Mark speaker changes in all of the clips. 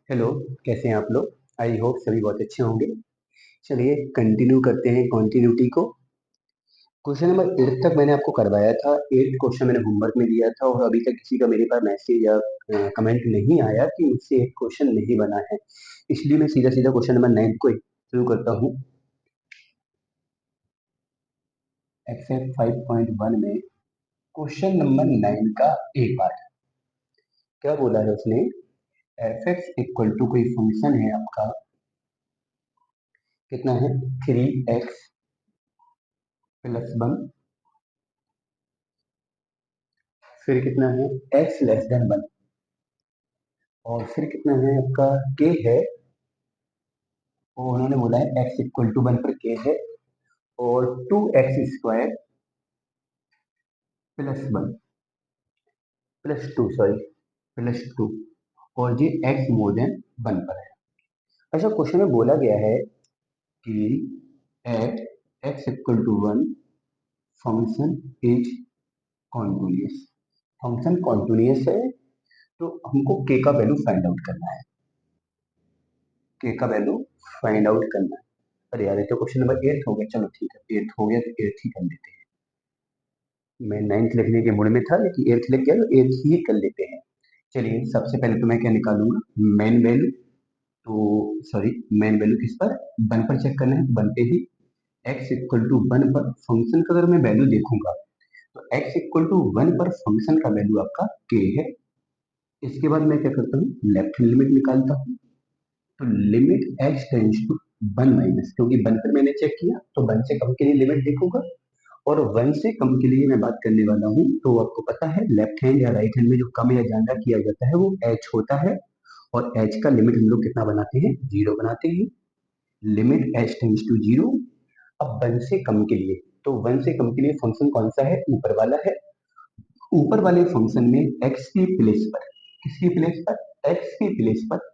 Speaker 1: Hello, कैसे हैं आप लोग? आई होप सभी बहुत अच्छे होंगे। चलिए कंटिन्यू करते हैं कॉन्टिन्यूटी को। क्वेश्चन नंबर 8 तक मैंने आपको करवाया था। 8 क्वेश्चन मैंने होमवर्क में दिया था और अभी तक किसी का मेरे पास मैसेज या कमेंट नहीं आया कि मुझसे एक क्वेश्चन नहीं बना है। इसलिए मैं सीधा सीधा क्वेश्चन नंबर 9 को शुरू करता हूँ। एक्सरसाइज 5.1 में क्वेश्चन नंबर 9 का ए पार्ट क्या बोला है उसने? एफ एक्स इक्वल टू कोई फंक्शन है आपका, कितना है 3x प्लस 1, फिर कितना है x लेस देन 1, और फिर कितना है आपका k है, और उन्होंने बोला है x इक्वल टू 1 पर k है, और 2x² plus 1 plus 2 sorry plus 2, और ये x मोर देन 1 पर है। अच्छा, क्वेश्चन में बोला गया है कि at x equal to 1 function is continuous. Function continuous है तो हमको k का वैल्यू फाइंड आउट करना है। k का वैल्यू फाइंड आउट करना है। अरे यार, ये तो क्वेश्चन नंबर 8 हो गया। चलो ठीक है, 8 हो गया तो 8 ही कर लेते हैं। मैं 9th लिखने के मूड में था लेकिन 8th लिख गया तो 8 ही कर लेते हैं। चलिए, सबसे पहले तो मैं क्या निकालूंगा, मेन वैल्यू। तो सॉरी, मेन वैल्यू किस पर, 1 पर चेक करना है, 1 पे ही। x इक्वल टू 1 पर फंक्शन का अगर मैं वैल्यू देखूंगा तो x इक्वल टू 1 पर फंक्शन का वैल्यू आपका k है। इसके बाद मैं क्या करता हूँ, लेफ्ट हैंड लिमिट निकालता हूँ। तो limit x tends to 1 minus, क्योंकि 1 पर मैंने चेक किया तो 1 से कम के लिए लिमिट देखूंगा, और 1 से कम के लिए मैं बात करने वाला हूँ। तो आपको पता है लेफ्ट हैंड या राइट हैंड में जो कम या ज्यादा किया जाता है वो h होता है, और h का लिमिट हम लोग कितना बनाते हैं, 0 बनाते हैं। Limit h tends to 0। अब 1 से कम के लिए, तो 1 से कम के लिए फंक्शन कौन सा है, ऊपर वाला है। ऊपर वाले फंक्शन में x की प्लेस पर, किसकी प्लेस पर, x की प्लेस पर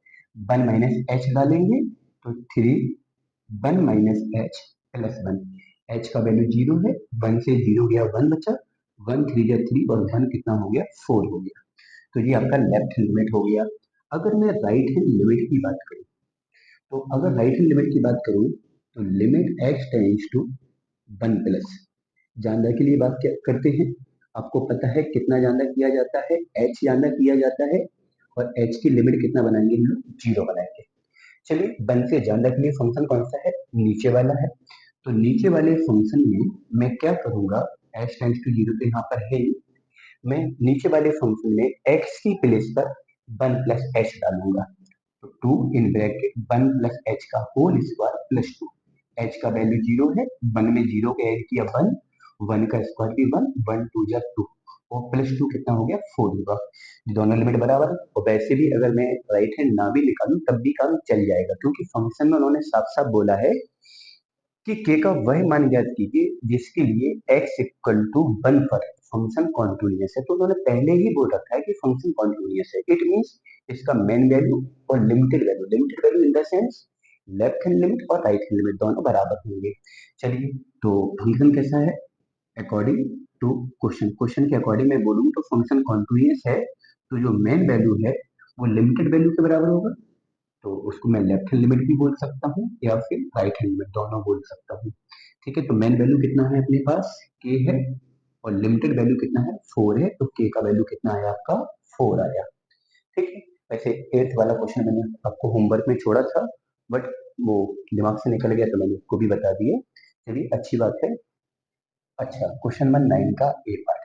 Speaker 1: 1 माइनस एच डालेंगे, तो 3 1 माइनस एच प्लस 1। एच का वैल्यू 0 है, 1 से 0 गया 1 बचा, 1 3 या 3 और 1 कितना हो गया, 4 हो गया। तो ये आपका लेफ्ट हैंड लिमिट हो गया। अगर मैं राइट हैंड लिमिट की बात करूं, तो अगर राइट हैंड लिमिट की बात करूं तो limit x tends to 1 plus, जानना के लिए बात क्या करते हैं, आपको पता है कितना जानना किया जाता है, h जानना किया जाता है, और h की लिमिट कितना बनाएंगे हम लोग, 0 बनाएंगे। चलिए, 1 से ज्यादा के लिए फंक्शन कौन सा है, नीचे वाला है। तो नीचे वाले फंक्शन में मैं क्या करूंगा, h टेंड्स टू 0 तो यहाँ पर है ही। मैं नीचे वाले फंक्शन में x की प्लेस पर 1 प्लस h डालूंगा। तो 2 इन ब्रैकेट 1 प्लस h का होल स्क्वायर प्लस 2। h का वैल्यू 0 है, 1 में 0 के ऐड किया 1, 1 का स्क्वायर भी 1, 1 2 जा 2, और प्लस 2 कितना हो गया, 4 होगा। दोनों लिमिट बराबर है। और वैसे भी अगर मैं राइट हैंड ना भी निकालूं तब भी काम चल जाएगा, क्योंकि फंक्शन में उन्होंने साफ साफ बोला है कि k का वह मान ज्ञात कीजिए जिसके लिए x इक्वल टू 1 पर फंक्शन कॉन्टिन्यूअस है। तो उन्होंने पहले ही बोल रखा है कि फंक्शन कॉन्टिन्यूअस है। इट मींस इसका मेन वैल्यू और limited value in the sense left hand limit और राइट हैंड लिमिट दोनों बराबर होंगे। चलिए, तो फंक्शन कैसा है, अकॉर्डिंग टू क्वेश्चन के अकॉर्डिंग मैं बोलूँ तो फंक्शन कॉन्टिन्यूअस है, तो जो मेन वैल्यू है वो लिमिटेड वैल्यू के बराबर होगा। तो उसको मैं लेफ्ट हैंड लिमिट भी बोल सकता हूँ या फिर राइट हैंड लिमिट, दोनों बोल सकता हूँ। ठीक है, तो मेन वैल्यू कितना है अपने पास, k है, और लिमिटेड वैल्यू कितना है, 4 है। तो k का वैल्यू कितना आया आपका, 4 आया। ठीक है, वैसे 8th वाला क्वेश्चन मैंने आपको होमवर्क में छोड़ा था, बट वो दिमाग से निकल गया तो मैंने उसको भी बता दिए। चलिए, अच्छी बात है। अच्छा, क्वेश्चन नंबर 9 का ए पार्ट।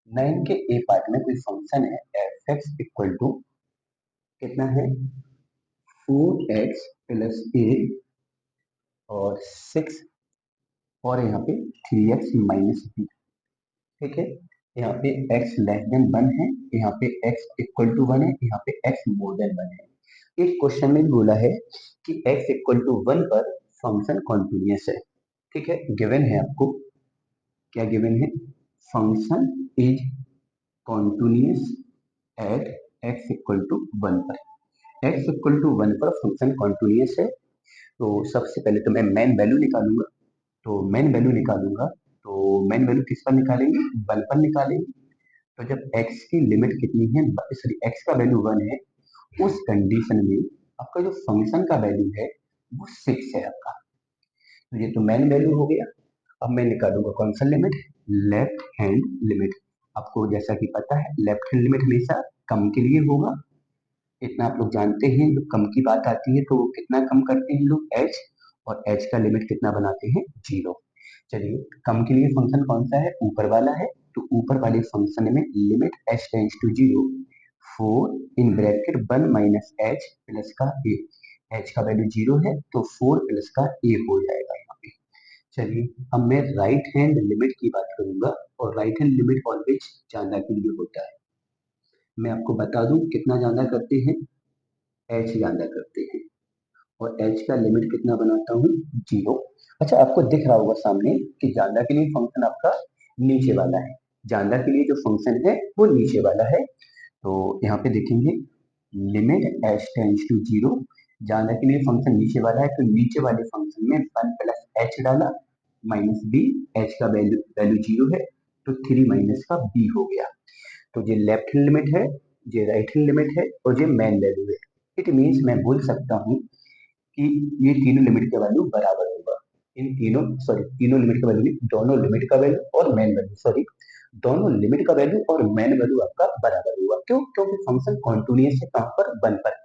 Speaker 1: 9 के ए पार्ट में कोई फंक्शन है एफ एक्स इक्वल टू कितना है, 4x प्लस ए और 6, और यहाँ पे 3x माइनस बी। ठीक है, यहाँ पे x लेस देन 1 है, यहाँ पे x इक्वल टू 1 है, यहाँ पे x मोर देन 1 है। एक क्वेश्चन में बोला है कि x इक्वल टू 1 पर फंक्शन कॉन्टिन्यूअस है। ठीक है, गिवन है आपको, क्या गिवन है, function is continuous at x equal to 1 पर। x इक्वल टू 1 पर फंक्शन कॉन्टिन्यूअस है। तो सबसे पहले तो मैं मेन वैल्यू निकालूंगा। तो मेन वैल्यू निकालूंगा, तो मेन वैल्यू किस पर निकालेंगे, 1 पर निकालेंगे। तो जब x की लिमिट कितनी है, सॉरी x का वैल्यू 1 है उस कंडीशन में आपका जो फंक्शन का वैल्यू है वो 6 है आपका। तो ये तो मेन वैल्यू हो गया। अब मैं निकालूंगा कौन सा लिमिट, लेफ्ट हैंड लिमिट। आपको जैसा कि पता है लेफ्ट हैंड लिमिट हमेशा कम के लिए होगा, इतना आप लोग जानते हैं। जब कम की बात आती है तो वो कितना कम करते हैं लोग, एच, और एच का लिमिट कितना बनाते हैं, 0। चलिए कम के लिए फंक्शन कौन सा है, ऊपर वाला है। तो ऊपर वाले फंक्शन में limit h tends to 0, 4 in bracket 1 minus h plus का ए। एच का वैल्यू 0 है तो 4 प्लस का ए हो जाएगा यहाँ पे। चलिए अब मैं राइट हैंड लिमिट की बात करूंगा, और राइट हैंड लिमिट ऑलवेज ज्यादा के लिए होता है। मैं आपको बता दूं कितना ज्यादा करते हैं, एच ज्यादा करते हैं, और एच का लिमिट कितना बनाता हूँ, 0। अच्छा आपको दिख रहा होगा सामने कि ज्यादा के लिए फंक्शन आपका नीचे वाला है, ज्यादा के लिए जो फंक्शन है वो नीचे वाला है। तो यहाँ पे देखेंगे लिमिट एच टेंड्स टू 0, ज्यादा के लिए फंक्शन नीचे वाला है, तो नीचे वाले फंक्शन में 1 प्लस एच डाला माइनस बी, एच का वैल्यू वैल्यू 0 है तो 3 माइनस का बी हो गया। तो ये लेफ्ट हैंड लिमिट है, ये राइट हैंड लिमिट है, और ये मेन वैल्यू है। इट मीन्स मैं बोल सकता हूँ कि ये तीनों लिमिट का वैल्यू बराबर होगा। इन तीनों, सॉरी तीनों लिमिट का वैल्यू नहीं, दोनों लिमिट का वैल्यू और मेन वैल्यू, सॉरी दोनों लिमिट का वैल्यू और मेन वैल्यू आपका बराबर होगा। क्यों, क्योंकि फंक्शन कॉन्टिन्यूअस है कहां पर, 1 पर।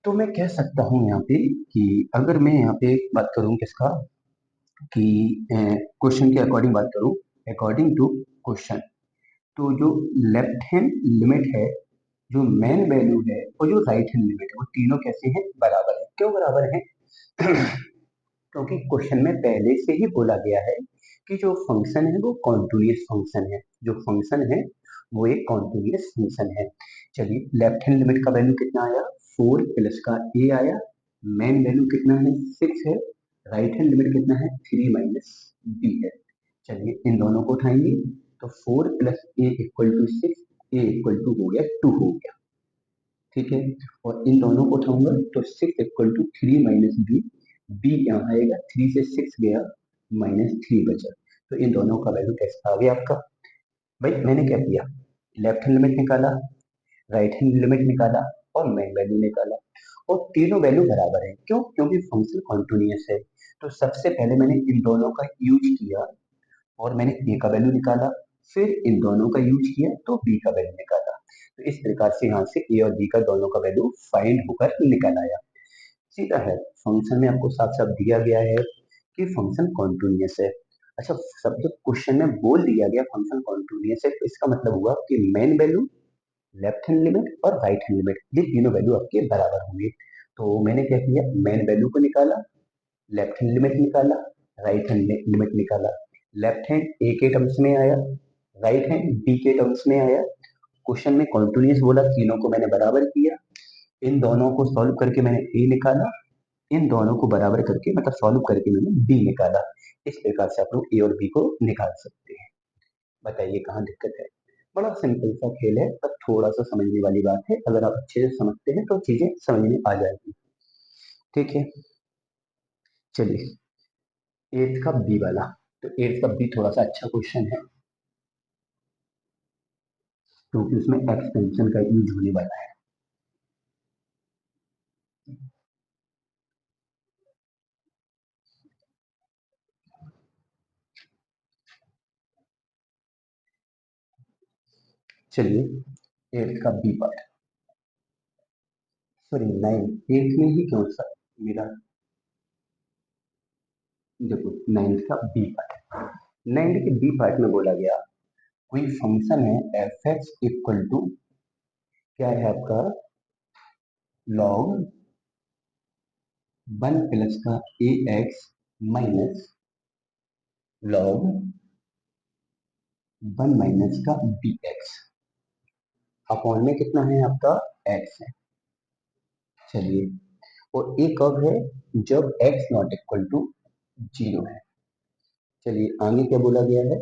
Speaker 1: तो मैं कह सकता हूँ यहाँ पे कि अगर मैं यहाँ पे बात करूँ किसका, कि क्वेश्चन के अकॉर्डिंग बात करूँ, अकॉर्डिंग टू क्वेश्चन, तो जो लेफ्ट हैंड लिमिट है, जो मेन वैल्यू है, और जो राइट हैंड लिमिट है, वो तीनों कैसे हैं, बराबर है। क्यों बराबर है क्योंकि क्वेश्चन में पहले से ही बोला गया है कि जो फंक्शन है वो कॉन्टिन्यूअस फंक्शन है, जो फंक्शन है वो एक कॉन्टिन्यूअस फंक्शन है। चलिए लेफ्ट हैंड लिमिट का वैल्यू कितना आया, 4 प्लस का ए आया, मेन वैल्यू कितना है, 6 है, राइट हैंड लिमिट कितना है, 3 माइनस बी है। चलिए इन दोनों को उठाएंगे तो 4 plus a equal to 6, a equal to हो गया 2 हो गया, ठीक है। और इन दोनों को उठाऊंगा तो 6 equal to 3 minus b, b यहाँ आएगा, 3 से 6 गया, -3 बचा। तो इन दोनों का वैल्यू कैसा आ गया आपका, भाई मैंने क्या किया, लेफ्ट हैंड लिमिट निकाला, राइट हैंड लिमिट निकाला, और मेन वैल्यू निकाला, और तीनों वैल्यू बराबर है। क्यों, क्योंकि फंक्शन कॉन्टिन्यूअस है। तो सबसे पहले मैंने इन दोनों का यूज किया और मैंने ए का वैल्यू निकाला, फिर इन दोनों का यूज किया तो बी का वैल्यू निकाला। तो इस प्रकार से यहाँ से ए और बी का दोनों का वैल्यू फाइंड होकर निकल आया। सीधा है, फंक्शन में आपको साफ साफ दिया गया है कि फंक्शन कॉन्टिन्यूअस है। अच्छा, सब जब क्वेश्चन में बोल दिया गया फंक्शन कॉन्टिन्यूअस है, तो इसका मतलब हुआ कि main value, left hand limit और राइट हैंड लिमिट, ये तीनों वैल्यू आपके बराबर होंगे। तो मैंने क्या किया, मेन वैल्यू को निकाला, लेफ्ट हैंड लिमिट निकाला, राइट हैंड लिमिट निकाला। लेफ्ट हैंड ए के टर्म्स में आया, राइट हैंड बी के टर्म्स में आया। क्वेश्चन में कॉन्टिन्यूअस बोला, तीनों को मैंने बराबर किया, इन दोनों को सॉल्व करके मैंने ए निकाला, इन दोनों को बराबर करके मतलब सॉल्व करके मैंने बी निकाला। इस प्रकार से आप लोग ए और बी को निकाल सकते हैं। बताइए कहाँ दिक्कत है। बड़ा सिंपल सा खेल है, पर थोड़ा सा समझने वाली बात है। अगर आप अच्छे से समझते हैं तो चीजें समझ में आ जाएगी, ठीक है। चलिए एट्थ का बी वाला, तो एट्थ का बी थोड़ा सा अच्छा क्वेश्चन है, क्योंकि उसमें एक्सपेंशन का यूज होने वाला है। चलिए एट्थ का B part, sorry nine, eighth में ही क्यों सा मेरा, देखो नाइन्थ का बी पार्ट, नाइन्थ के बी पार्ट में बोला गया कोई फंक्शन है एफ एक्स इक्वल टू, क्या है आपका, लॉग 1 प्लस का ए एक्स माइनस लॉग 1 माइनस का बी एक्स, अपॉन में कितना है आपका, एक्स है। चलिए, और ए कब है, जब एक्स नॉट इक्वल टू 0 है। चलिए आगे क्या बोला गया है,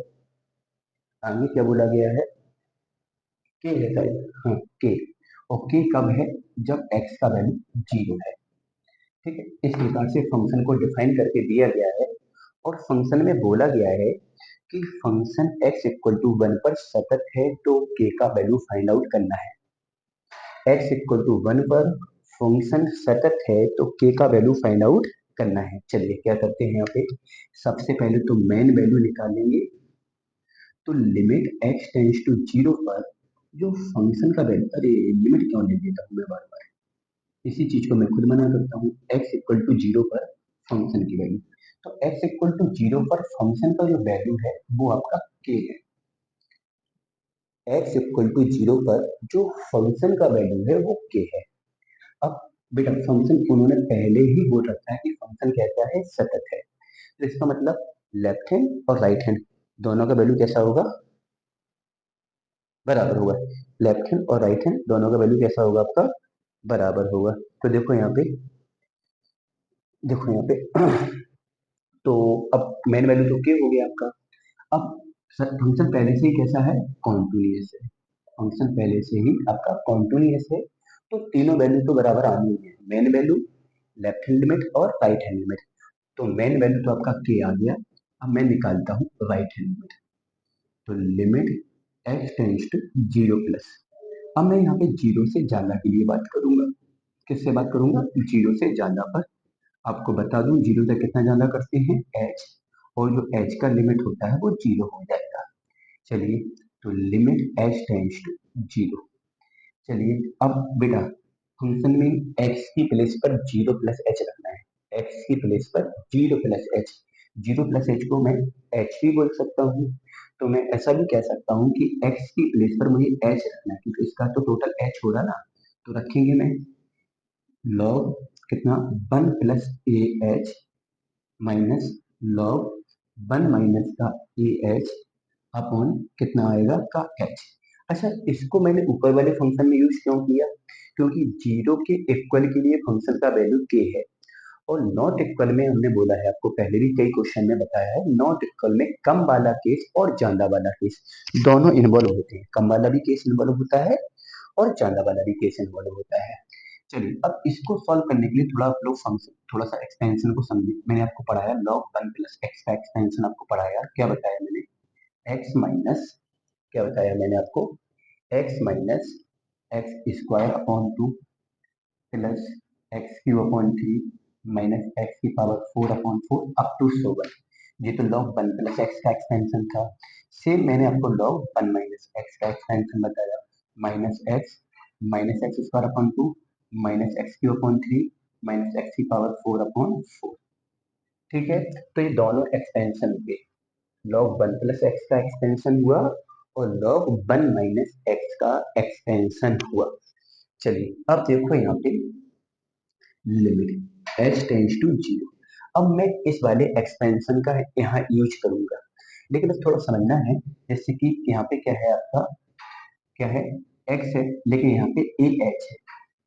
Speaker 1: आगे क्या बोला गया है, के है शायद, हाँ के, और के कब है, जब एक्स का वैल्यू 0 है, ठीक है। इस प्रकार से फंक्शन को डिफाइन करके दिया गया है, और फंक्शन में बोला गया है कि फंक्शन x इक्वल टू 1 पर सतत है, तो k का वैल्यू फाइंड आउट करना है। x इक्वल टू 1 पर फंक्शन सतत है तो k का वैल्यू फाइंड आउट करना है। चलिए क्या करते हैं यहाँ पे, सबसे पहले तो मेन वैल्यू निकालेंगे। तो लिमिट x टेंड्स टू 0 पर जो फंक्शन का वैल्यू, अरे लिमिट क्यों ले देता हूँ मैं बार बार, इसी चीज को मैं खुद मना करता हूँ। x इक्वल टू 0 पर फंक्शन की वैल्यू, तो x इक्वल टू 0 पर फंक्शन का जो वैल्यू है वो आपका k है। x इक्वल टू 0 पर जो फंक्शन का वैल्यू है वो k है। अब बेटा फंक्शन उन्होंने पहले ही बोल रखा है कि फंक्शन कैसा है, सतत है। तो इसका मतलब लेफ्ट हैंड और राइट हैंड दोनों का वैल्यू कैसा होगा, बराबर होगा। लेफ्ट हैंड और राइट हैंड दोनों का वैल्यू कैसा होगा आपका, बराबर होगा। तो देखो यहाँ पे, देखो यहाँ पे तो अब मेन वैल्यू तो क्या हो गया आपका। अब फंक्शन पहले से ही कैसा है, कॉन्टिन्यूअस है। फंक्शन पहले से ही आपका कॉन्टिन्यूअस है, तो तीनों वैल्यू तो बराबर आनी है, main value, left hand limit और राइट हैंड लिमिट। तो मेन वैल्यू तो आपका के आ गया। अब मैं निकालता हूँ राइट हैंड लिमिट। तो limit x tends to 0 plus, अब मैं यहाँ पे 0 से ज्यादा के लिए बात करूंगा। किससे बात करूंगा, 0 से ज्यादा पर। आपको बता दूं 0 से कितना ज्यादा करते हैं, एच, और जो एच का लिमिट होता है वो 0 हो जाएगा। चलिए, तो लिमिट एच टेंड्स टू 0। चलिए अब बेटा फंक्शन में एक्स की प्लेस पर 0 प्लस एच रखना है। एक्स की प्लेस पर 0 प्लस एच, 0 प्लस एच को मैं एच भी बोल सकता हूँ। तो मैं ऐसा भी कह सकता हूँ कि एक्स की प्लेस पर मुझे एच रखना है, क्योंकि इसका तो टोटल एच होगा ना। तो रखेंगे मैं लॉग कितना, 1 plus A H minus log 1 minus का ए एच अपॉन कितना आएगा का एच। अच्छा, इसको मैंने ऊपर वाले फंक्शन में यूज क्यों किया, क्योंकि 0 के इक्वल के लिए फंक्शन का वैल्यू के है, और नॉट इक्वल में हमने बोला है, आपको पहले भी कई क्वेश्चन में बताया है, नॉट इक्वल में कम वाला केस और ज्यादा वाला केस दोनों इन्वॉल्व होते हैं। कम वाला भी केस इन्वॉल्व होता है और ज्यादा वाला भी केस इन्वॉल्व होता है। चलिए अब इसको सॉल्व करने के लिए थोड़ा आप लोग फंक्शन, थोड़ा सा एक्सपेंशन को समझिए। मैंने आपको पढ़ाया log 1 प्लस एक्स का एक्सपेंशन आपको पढ़ाया, क्या बताया मैंने, एक्स माइनस, क्या बताया मैंने आपको, x minus x square upon 2 plus x Q upon 3 minus x की पावर 4 अपॉन 4 अप टू 7। ये तो log 1 प्लस एक्स का एक्सपेंशन था। सेम मैंने आपको log 1 माइनस एक्स का एक्सपेंशन बताया, minus x square upon 2 minus x Q upon 3 minus x की पावर 4 अपॉन 4। ठीक है, तो ये दोनों एक्सपेंशन हुए, log 1 प्लस एक्स का एक्सपेंशन हुआ और log 1 माइनस एक्स का एक्सपेंशन हुआ। चलिए अब देखो यहाँ पे लिमिट एच टेंड्स टू 0। अब मैं इस वाले एक्सपेंशन का यहाँ यूज करूंगा, लेकिन बस थोड़ा समझना है। जैसे कि यहाँ पे क्या है आपका, क्या है, x है, लेकिन यहाँ पे ए एच है,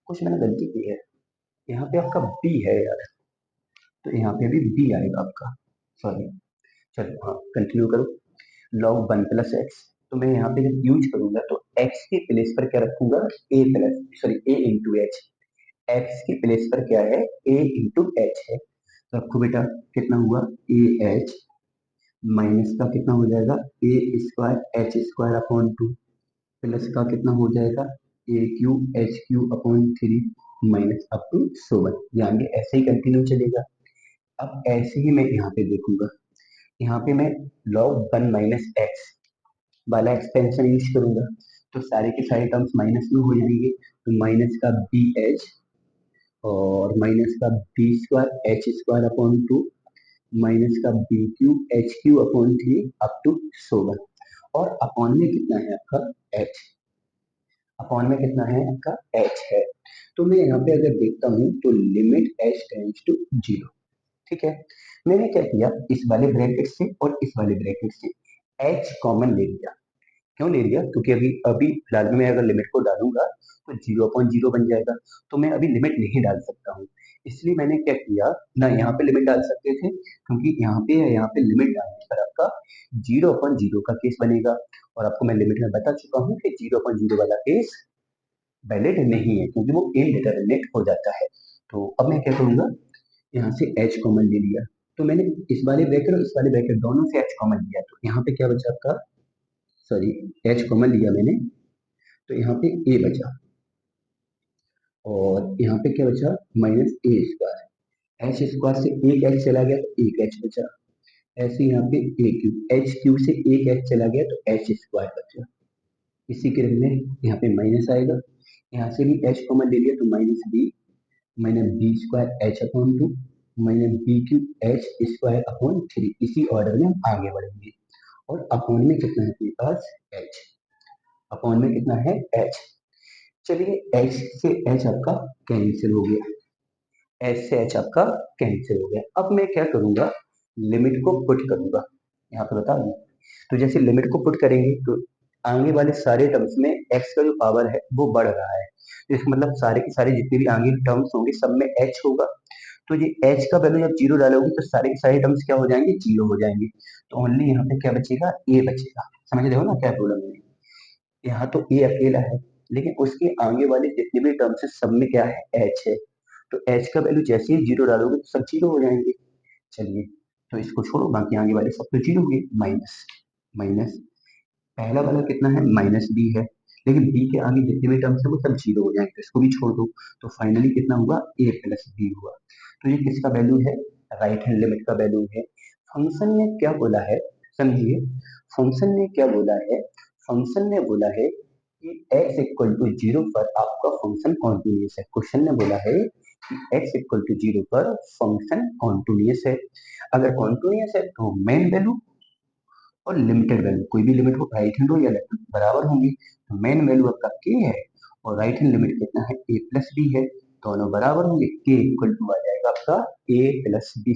Speaker 1: कुछ मैंने गलती की है, यहाँ पे आपका b है यार, तो यहाँ पे भी b आएगा आपका, सॉरी। चलो हाँ कंटिन्यू करो। log 1 प्लस एक्स, तो मैं यहाँ पे जब यूज करूंगा तो x के प्लेस पर क्या रखूंगा, a plus, sorry a into H. X की प्लेस पर क्या है, a इंटू एच है। तो आपको बेटा कितना हुआ, ए एच माइनस का कितना हो जाएगा, A square H square upon 2 plus का कितना हो जाएगा, A cube H cube upon 3 minus up to 7। यानी ऐसे ही कंटिन्यू चलेगा। अब ऐसे ही मैं यहाँ पे देखूंगा, यहाँ पे मैं log 1 माइनस एक्स वाला एक्सपेंशन यूज करूंगा, तो सारे के सारे टर्म्स माइनस में हो जाएंगे। तो माइनस का बी एच और माइनस का B square H square upon 2 minus का B cube H cube upon 3 up to 7। और अपॉन में कितना है आपका एच, अपॉन में कितना है आपका एच है। तो मैं यहाँ पे अगर देखता हूँ तो लिमिट एच टेंड्स टू 0। ठीक है, मैंने क्या किया, इस वाले ब्रैकेट से और इस वाले ब्रैकेट से एच कॉमन ले लिया। क्यों ले लिया, क्योंकि अभी अभी फिलहाल में अगर लिमिट को डालूंगा तो 0/0 बन जाएगा, तो मैं अभी लिमिट नहीं डाल सकता हूँ। इसलिए मैंने क्या किया, ना यहाँ पे लिमिट डाल सकते थे, क्योंकि यहाँ पे लिमिट डालने पर आपका 0/0 का केस बनेगा, और आपको मैं लिमिट में बता चुका हूँ कि 0/0 वाला केस वैलिड नहीं है, क्योंकि वो इनडिटरमिनेट हो जाता है। तो अब मैं क्या करूंगा, यहाँ से एच कॉमन ले लिया, तो मैंने इस वाले ब्रैकेट और इस वाले ब्रैकेट दोनों से एच कॉमन लिया, तो यहाँ पे क्या बचा आपका, सॉरी एच कॉमन लिया मैंने, तो यहाँ पे ए बचा। और यहाँ पे क्या बचा, माइनस ए स्क्वायर। एच स्क्वायर से एक एच चला गया तो एक एच बचा। ऐसे यहाँ पे ए क्यूब, एच क्यूब से एक एच चला गया तो एच स्क्वायर बचा। इसी क्रम में यहाँ पे माइनस आएगा, यहाँ से भी एच कॉमन ले लिया तो minus b square h upon two minus b cube h square upon three. इसी ऑर्डर में हम आगे बढ़ेंगे। और अपॉन में कितना है आपके पास, एच। अपॉन में कितना है, एच। चलिए एच से एच आपका कैंसिल हो गया, एच से एच आपका कैंसिल हो गया। अब मैं क्या करूंगा, लिमिट को पुट करूंगा। यहाँ पे बता दूं, तो जैसे लिमिट को पुट करेंगे तो आगे वाले सारे टर्म्स में एक्स का जो पावर है वो बढ़ रहा है, तो इसका मतलब सारे के सारे जितने भी आगे टर्म्स होंगे सब में एच होगा। तो ये एच का वैल्यू जब जीरो डालोगे तो सारे के सारे टर्म्स क्या हो जाएंगे, जीरो हो जाएंगे। तो ओनली यहाँ पे क्या बचेगा, ए बचेगा। समझ रहे हो ना क्या प्रॉब्लम है। यहाँ तो ए अकेला है, लेकिन उसके आगे वाले जितने भी टर्म्स है सब में क्या है, एच है। तो एच का वैल्यू जैसे ही जीरो डालोगे तो सब जीरो हो जाएंगे। चलिए, तो इसको छोड़ो, बाकी आगे वाले सब तो जीरो होंगे। माइनस माइनस, पहला वाला कितना है, माइनस बी है, लेकिन बी के आगे जितने भी टर्म्स है वो सब जीरो हो जाएंगे, तो इसको भी छोड़ दो। तो फाइनली कितना हुआ, ए प्लस बी हुआ। तो ये किसका वैल्यू है, राइट हैंड लिमिट का वैल्यू है। फंक्शन ने क्या बोला है, समझिए, फंक्शन ने क्या बोला है, फंक्शन ने बोला है कि x इक्वल टू जीरो पर आपका फंक्शन कॉन्टिन्यूस है। क्वेश्चन ने बोला है कि x इक्वल टू जीरो पर फंक्शन कॉन्टिन्यूस है। अगर कॉन्टिन्यूस है तो मेन वैल्यू और लिमिटेड वैल्यू, कोई भी लिमिट हो, राइट हैंड हो या लेफ्ट बराबर होंगी। तो मेन वैल्यू आपका के है और राइट हैंड लिमिट कितना है, ए प्लस बी है, दोनों बराबर होंगे। के इक्वल टू आ जाएगा आपका ए प्लस बी,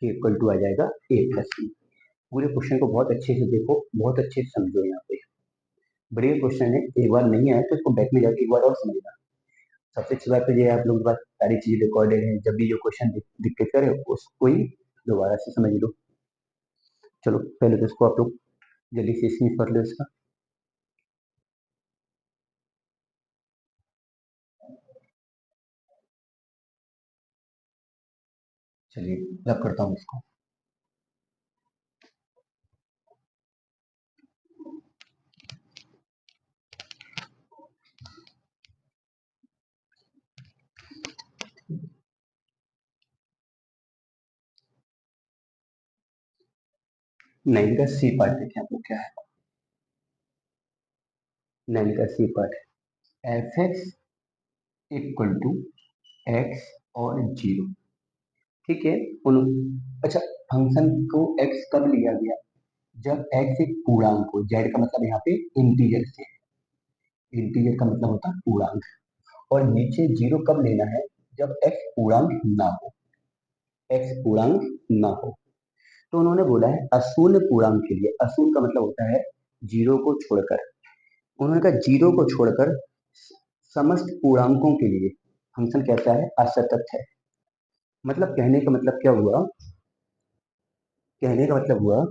Speaker 1: के इक्वल टू आ जाएगा ए प्लस बी। पूरे क्वेश्चन को बहुत अच्छे से देखो, बहुत अच्छे से समझो। यहाँ पे बढ़िया क्वेश्चन है, एक बार नहीं आया तो इसको बैक में जाके एक बार और समझना। सबसे अच्छी बात तो ये है आप लोगों के पास सारी चीजें रिकॉर्डेड है, जब भी जो क्वेश्चन दिक्कत करे उसको ही दोबारा से समझ लो। चलो पहले तो इसको आप लोग जल्दी से स्क्रीन कर लो इसका। चलिए रब करता हूँ इसको। नाइन का सी पार्ट देखें आपको क्या है। नाइन का सी पार्ट है f x equal to x और जीरो। ठीक है, उन अच्छा, फंक्शन को एक्स कब लिया गया, जब एक्स एक पूर्णांक हो। जेड का मतलब यहाँ पे इंटीजर से, इंटीजर का मतलब होता है पूर्णांक। और नीचे जीरो कब लेना है, जब एक्स पूर्णांक ना हो, एक्स पूर्णांक ना हो। तो उन्होंने बोला है अशून्य पूर्णांक के लिए, अशून्य का मतलब होता है जीरो को छोड़कर, उन्होंने कहा जीरो को छोड़कर समस्त पूर्णांकों के लिए फंक्शन कैसा है, असतत है। मतलब कहने का मतलब क्या हुआ, कहने का मतलब हुआ,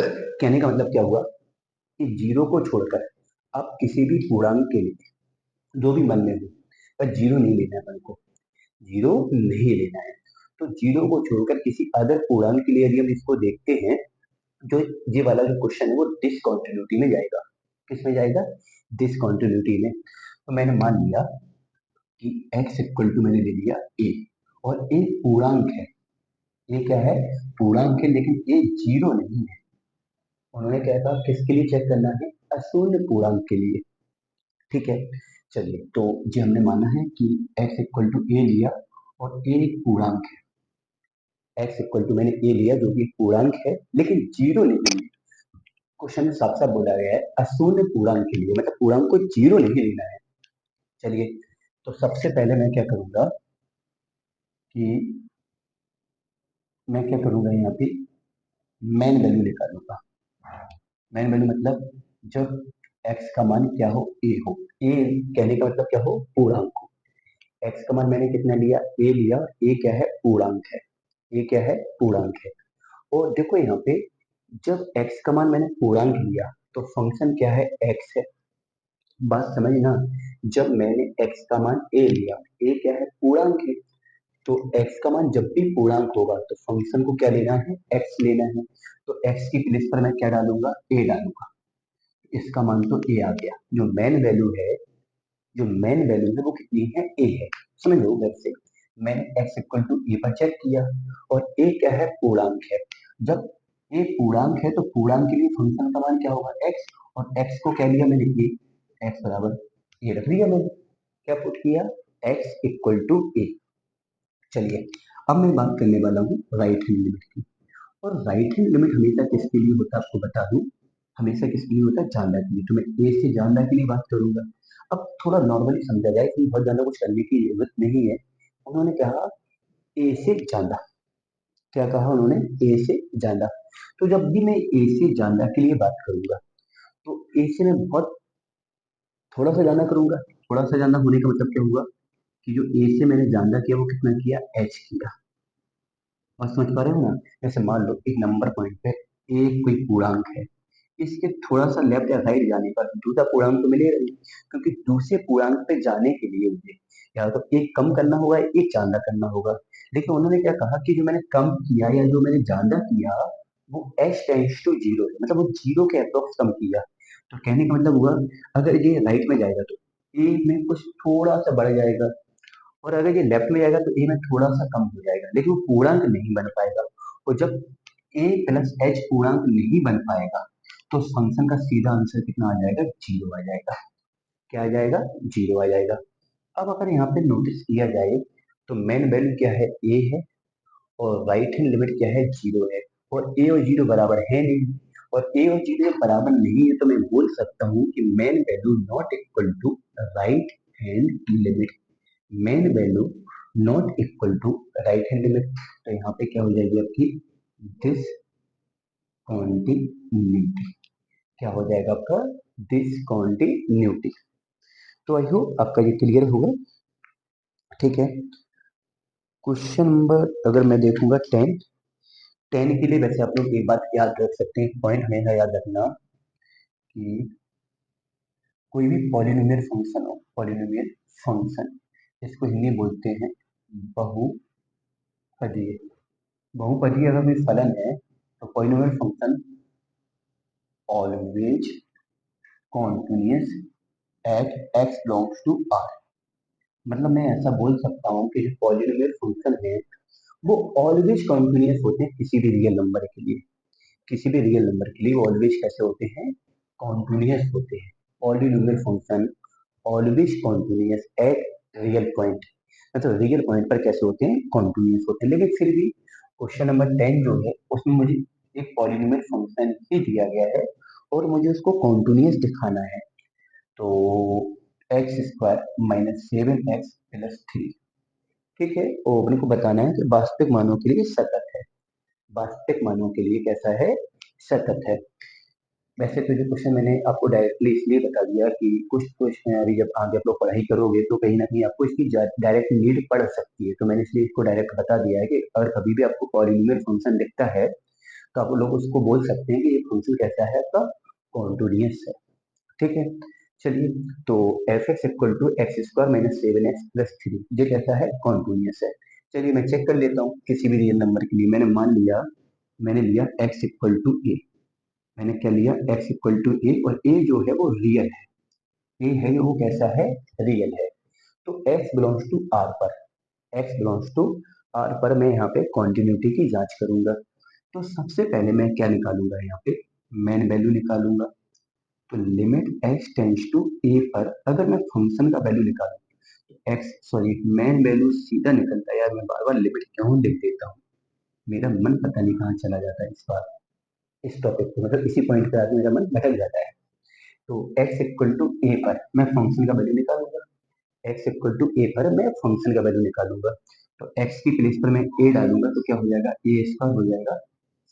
Speaker 1: कहने का मतलब क्या हुआ कि जीरो को छोड़कर आप किसी भी पूर्णांक के लिए जो भी मन में हो, पर जीरो नहीं लेना है अपन को, जीरो नहीं लेना है। तो जीरो को छोड़कर किसी अदर पूर्णांक के लिए यदि हम इसको देखते हैं, जो ये वाला जो क्वेश्चन है वो डिसकंटिन्यूटी में जाएगा। किस में जाएगा, डिसकंटिन्यूटी में। तो मैंने मान लिया कि x इक्वल टू मैंने ले लिया a, और a पूर्णांक है, ये क्या है, पूर्णांक है, लेकिन ये जीरो नहीं है। उन्होंने क्या कहा, किसके लिए चेक करना है, अशून्य पूर्णांक के लिए। ठीक है, चलिए, तो ये हमने माना है कि x इक्वल टू ए लिया और a एक पूर्णांक है। x इक्वल टू मैंने a लिया जो कि एक पूर्णांक है लेकिन जीरो नहीं है। क्वेश्चन में साफ साफ बोला गया है अशून्य पूर्णांक के लिए, मतलब पूर्णांक को जीरो नहीं लेना है। चलिए, तो सबसे पहले मैं क्या करूंगा कि मैं क्या करूंगा, यहाँ पे मेन वैल्यू निकालूंगा। मेन वैल्यू मतलब जब x का मान क्या हो, a हो। a कहने का मतलब क्या हो, पूर्णांक हो। x का मान मैंने कितना लिया, a लिया, a क्या है, पूर्णांक है, a क्या है, पूर्णांक है। और देखो यहाँ पे जब x का मान मैंने पूर्णांक लिया तो फंक्शन क्या है, x है। बात समझना, जब मैंने x का मान a लिया, a क्या है, पूर्णांक है, तो x का मान जब भी पूर्णांक होगा तो फंक्शन को क्या लेना है, x लेना है। तो x की प्लेस पर मैं क्या डालूंगा, a डालूंगा। इसका मान तो a आ गया। जो मेन वैल्यू है वो कितनी है, a है। समझ लो, वैसे मैंने x इक्वल टू ए पर चेक किया और a क्या है, पूर्णांक है। जब a पूर्णांक है तो पूर्णांक के लिए फंक्शन का मान क्या होगा, x, और x को क्या लिया मैंने, a, x बराबर ये रख दिया मैंने। क्या पुट किया, x इक्वल टू a। चलिए, अब मैं बात करने वाला हूँ राइट हैंड लिमिट की। और राइट हैंड लिमिट हमेशा किसके लिए होता है आपको बता दूं, हमेशा किसके लिए होता है, ज्यादा के लिए। तो मैं ए से ज्यादा के लिए बात करूंगा। अब थोड़ा नॉर्मली समझा जाए, इसमें बहुत ज्यादा कुछ करने की जरूरत नहीं है। उन्होंने कहा ए से ज्यादा, क्या कहा उन्होंने, ए से ज्यादा। तो जब भी मैं ए से ज्यादा के लिए बात करूंगा तो ए से मैं बहुत थोड़ा सा ज्यादा करूंगा। थोड़ा सा ज्यादा होने का मतलब क्या हुआ कि जो ए से मैंने ज्यादा किया वो कितना किया, एच किया। और समझ पा रहे हो ना, जैसे मान लो एक नंबर पॉइंट पे एक कोई पूर्णांक है, इसके थोड़ा सा लेफ्ट या राइट जाने पर दूसरा पूर्णांक तो मिलेगा नहीं, क्योंकि दूसरे पूर्णांक पे जाने के लिए मुझे या तो एक कम करना होगा, एक ज्यादा करना होगा। लेकिन उन्होंने क्या कहा कि जो मैंने कम किया या जो मैंने ज्यादा किया वो एच टेंस टू जीरो है, मतलब वो जीरो के अप्रोक्स कम किया। तो कहने का मतलब हुआ, अगर ये राइट में जाएगा तो ए में कुछ थोड़ा सा बढ़ जाएगा, और अगर ये लेफ्ट में जाएगा तो ए में थोड़ा सा कम हो जाएगा, लेकिन वो पूर्णांक नहीं बन पाएगा। और जब ए प्लस एच पूर्णांक नहीं बन पाएगा तो उस फंक्शन का सीधा आंसर कितना आ जाएगा, जीरो आ जाएगा। क्या आ जाएगा, जीरो आ जाएगा। अब अगर यहाँ पे नोटिस किया जाए तो मेन वैल्यू क्या है, ए है, और राइट हैंड लिमिट क्या है, जीरो है। और ए और जीरो बराबर है नहीं, और ए और जीरो जब बराबर नहीं है तो मैं बोल सकता हूँ कि main value not equal to right hand limit. Main value not equal to right hand limit. तो यहाँ पे क्या हो जाएगी आपकी, दिस कॉन्टिन्यूटी। क्या हो जाएगा आपका, दिस कॉन्टिन्यूटी। तो आई होप आपका ये क्लियर होगा। ठीक है, क्वेश्चन नंबर अगर मैं देखूंगा 10, 10 के लिए वैसे आप लोग एक बात याद रख सकते हैं, पॉइंट हमेशा याद रखना कि कोई भी पॉलिनोमियल फंक्शन हो, पॉलिनोमियल फंक्शन इसको हिंदी में बोलते हैं बहुपदीय। बहुपदीय अगर कोई फलन है तो polynomial function always continuous at x belongs to R. मतलब मैं ऐसा बोल सकता हूँ कि जो पॉलिनोमियल फंक्शन है वो ऑलवेज कॉन्टिन्यूअस होते हैं किसी भी रियल नंबर के लिए। किसी भी रियल नंबर के लिए ऑलवेज कैसे होते हैं, कॉन्टिन्यूअस होते हैं। Polynomial function always continuous at real point, मतलब रियल पॉइंट पर कैसे होते हैं, कॉन्टिन्यूअस होते हैं। लेकिन फिर भी क्वेश्चन नंबर 10 जो है उसमें मुझे एक पॉलिनोमियल फंक्शन ही दिया गया है और मुझे उसको कॉन्टिन्यूअस दिखाना है। तो एक्स स्क्वायर माइनस 7x+3, ठीक है, और अपने को बताना है कि वास्तविक मानों के लिए सतत है। वास्तविक मानों के लिए कैसा है, सतत है। वैसे तो जो क्वेश्चन मैंने आपको डायरेक्टली इसलिए बता दिया कि कुछ क्वेश्चन अभी जब आगे आप लोग पढ़ाई करोगे तो कहीं ना कहीं आपको इसकी डायरेक्ट नीड पड़ सकती है, तो मैंने इसलिए इसको डायरेक्ट बता दिया है कि अगर कभी भी आपको पॉलिनोमियल फंक्शन दिखता है तो आप लोग उसको बोल सकते हैं कि ये फंक्शन कैसा है, आपका कॉन्टिन्यूअस है। ठीक है, चलिए, तो f x equal to x square minus 7x+3 ये कैसा है, कॉन्टिन्यूअस है। चलिए मैं चेक कर लेता हूँ किसी भी रियल नंबर के लिए। मैंने लिया x इक्वल टू ए। मैंने क्या लिया, x इक्वल टू ए, और a जो है वो रियल है। a है वो कैसा है, रियल है। तो x बिलोंग्स टू r पर, x बिलोंग्स टू r पर मैं यहाँ पे कॉन्टिन्यूटी की जांच करूंगा। तो सबसे पहले मैं क्या निकालूंगा, यहाँ पे मेन वैल्यू निकालूंगा। तो limit x tends to a पर अगर मैं फंक्शन का वैल्यू निकालूं तो x, सॉरी, मेन वैल्यू सीधा निकलता है। यार मैं बार बार लिमिट क्यों लिख देता हूँ, मेरा मन पता नहीं कहाँ चला जाता है इस बार, इस टॉपिक पे, मतलब इसी पॉइंट पे आके मेरा मन भटक जाता है। तो x इक्वल टू ए पर मैं फंक्शन का वैल्यू निकालूंगा। x इक्वल टू ए पर मैं फंक्शन का वैल्यू निकालूंगा। तो x की प्लेस पर मैं a डालूंगा तो क्या हो जाएगा, ए स्क्वायर हो जाएगा,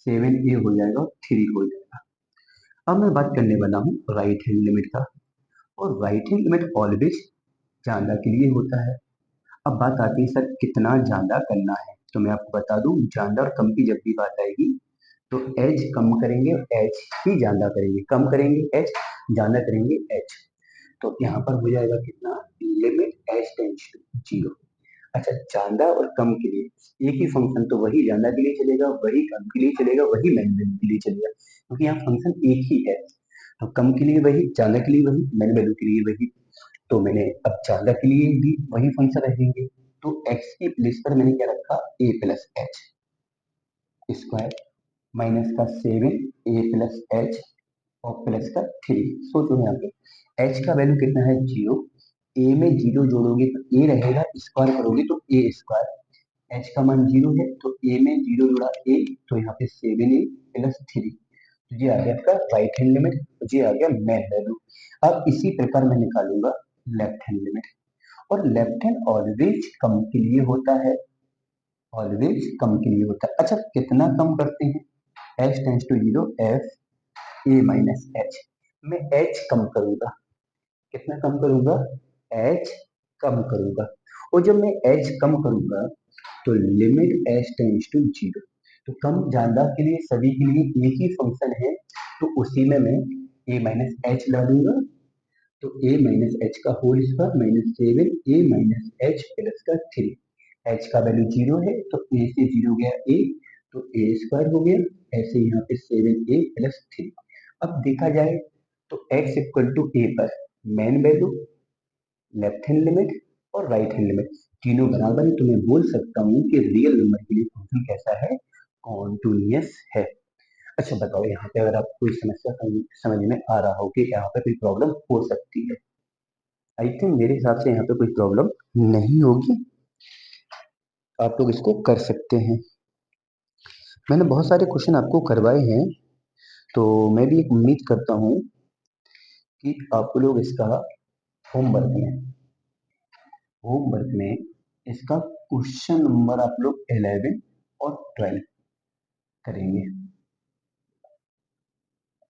Speaker 1: 7a हो जाएगा और 3 हो जाएगा। अब मैं बात करने वाला हूँ राइट हैंड लिमिट का। और राइट हैंड लिमिट ऑलवेज ज्यादा के लिए होता है। अब बात आती है सर कितना ज्यादा करना है, तो मैं आपको बता दूं ज्यादा और कम की जब भी बात आएगी तो एच कम करेंगे और एच ही ज्यादा करेंगे, कम करेंगे एच, ज्यादा करेंगे एच। तो यहाँ पर हो जाएगा कितना, limit h tends to zero. अच्छा, ज्यादा और कम के लिए एक ही फंक्शन, तो वही ज्यादा के लिए चलेगा, वही कम के लिए चलेगा, वही मैन वैल्यू के लिए चलेगा, क्योंकि यहाँ फंक्शन एक ही है। तो कम के लिए वही, ज्यादा के लिए वही, मैन वैल्यू के लिए वही। तो मैंने अब ज्यादा के लिए भी वही फंक्शन रखेंगे। तो एक्स की प्लेस पर मैंने क्या रखा, ए प्लस एच स्क्वायर माइनस का 7 ए प्लस एच और प्लस का 3। सोचो यहाँ पे एच का वैल्यू कितना है, 0। ए में 0 जोड़ोगे तो ए रहेगा, स्क्वायर करोगे तो ए स्क्वायर। एच का मान 0 है तो ए में 0 जुड़ा ए, तो यहाँ पे 7a प्लस 3। तो ये आ गया आपका राइट हैंड लिमिट, ये आ गया मेन वैल्यू। अब इसी प्रकार मैं निकालूंगा लेफ्ट हैंड लिमिट। और लेफ्ट हैंड ऑलवेज कम के लिए होता है, ऑलवेज कम के लिए होता है। अच्छा, कितना कम करते हैं, h tends to 0 f a minus h. मैं एच कम करूंगा, कितना कम करूंगा, एच कम करूंगा। और जब मैं एच कम करूंगा तो लिमिट एच टेंस टू 0। तो कम ज्यादा के लिए सभी के लिए एक ही फंक्शन है, तो उसी में मैं ए माइनस एच डालूंगा। तो ए माइनस एच का होल स्क्वायर माइनस 7 ए माइनस एच प्लस का 3। एच का वैल्यू 0 है तो ए से 0 गया ए, तो ए स्क्वायर हो गया। ऐसे यहाँ पे 7a प्लस 3। अब देखा जाए तो x इक्वल टू ए पर main value, left hand limit और राइट हैंड लिमिट तीनों बराबर है, तो मैं बोल सकता हूँ कि रियल नंबर के लिए फंक्शन कैसा है, कॉन्टिन्यूअस है। अच्छा बताओ, यहाँ पे अगर आपको कोई समस्या समझ में आ रहा हो कि यहाँ पे कोई प्रॉब्लम हो सकती है, आई थिंक मेरे हिसाब से यहाँ पे कोई प्रॉब्लम नहीं होगी, आप लोग इसको कर सकते हैं। मैंने बहुत सारे क्वेश्चन आपको करवाए हैं, तो मैं भी एक उम्मीद करता हूँ कि आप लोग इसका होमवर्क में, होमवर्क में इसका क्वेश्चन नंबर आप लोग 11 और 12 करेंगे,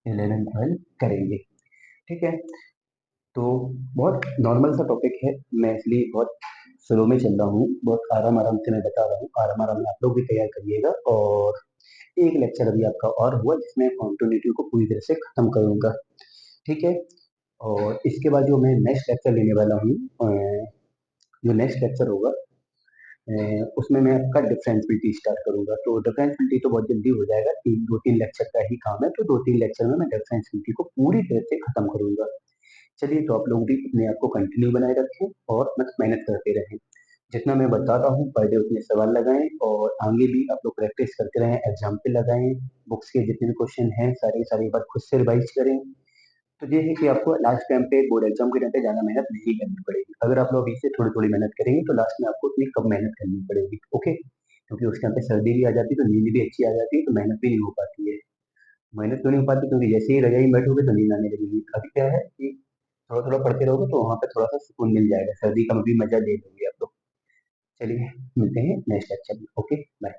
Speaker 1: 11 12 करेंगे। ठीक है, तो बहुत नॉर्मल सा टॉपिक है, मैं इसलिए बहुत स्लो में चल रहा हूँ, बहुत आराम आराम से मैं बता रहा हूँ, आराम आराम में आप लोग भी तैयार करिएगा। और एक लेक्चर अभी आपका और हुआ जिसमें कॉन्टिन्यूटी को पूरी तरह से खत्म करूंगा। ठीक है, और इसके बाद जो मैं नेक्स्ट लेक्चर लेने वाला हूँ, जो नेक्स्ट लेक्चर होगा उसमें मैं आपका डिफरेंशियबिलिटी स्टार्ट करूंगा। तो डिफरेंशियबिलिटी तो बहुत जल्दी हो जाएगा, 2-3 लेक्चर का ही काम है, तो 2-3 लेक्चर में मैं डिफरेंशियबिलिटी को पूरी तरह से खत्म करूंगा। चलिए, तो आप लोग भी अपने आप को कंटिन्यू बनाए रखें और मेहनत करते रहें। जितना मैं बता रहा हूँ पर डे उतने सवाल लगाएं, और आगे भी आप लोग प्रैक्टिस करते रहें, एग्जाम पे लगाएं। बुक्स के जितने भी क्वेश्चन हैं सारे सारे बार खुद से रिवाइज करें। तो ये है कि आपको लास्ट टाइम पे बोर्ड एग्जाम के टाइम पे ज्यादा मेहनत नहीं करनी पड़ेगी। अगर आप लोग अभी से थोड़ी थोड़ी मेहनत करेंगे तो लास्ट में आपको उतनी कम मेहनत करनी पड़ेगी। ओके, क्योंकि उस टाइम पे सर्दी भी आ जाती है तो नींद भी अच्छी आ जाती है, तो मेहनत भी नहीं हो पाती है। मेहनत क्यों नहीं हो पाती, क्योंकि जैसे ही रजाई में बैठोगे तो नींद आने लगेगी। अभी क्या है कि थोड़ा थोड़ा पढ़ते रहोगे तो वहां पे थोड़ा सा सुकून मिल जाएगा, सर्दी का भी मजा ले लोगे आप लोग। चलिए, मिलते हैं नेक्स्ट लेक्चर में। Okay, bye.